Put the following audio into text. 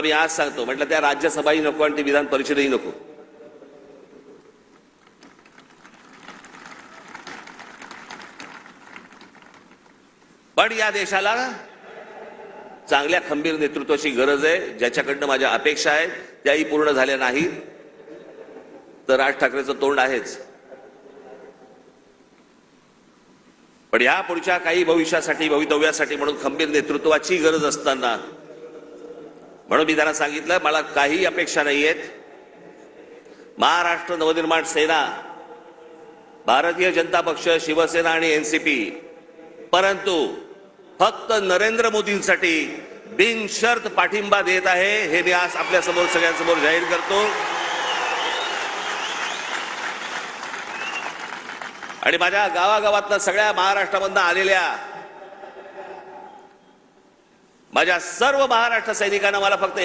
मी आज सांगतो, म्हटलं त्या राज्यसभाही नको आणि ती विधान परिषदही नको. पण या देशाला चांगल्या खंबीर नेतृत्वाची गरज आहे, ज्याच्याकडनं माझ्या अपेक्षा आहेत त्याही पूर्ण झाल्या नाहीत तर राज ठाकरेंचं तोंड आहेच. पण या पुढच्या काही भवितव्यासाठी म्हणून खंबीर नेतृत्वाची गरज असताना म्हणून मी त्यांना सांगितलं, मला काही अपेक्षा नाहीयेत. महाराष्ट्र नवनिर्माण सेना, भारतीय जनता पक्ष, शिवसेना आणि एनसीपी, परंतु फक्त नरेंद्र मोदींसाठी बिनशर्त पाठिंबा देत आहे, हे मी आज आपल्या समोर सगळ्यांसमोर जाहीर करतो. आणि माझ्या गावागावातल्या सगळ्या महाराष्ट्रामधून आलेल्या माझ्या सर्व महाराष्ट्र सैनिकांना मला फक्त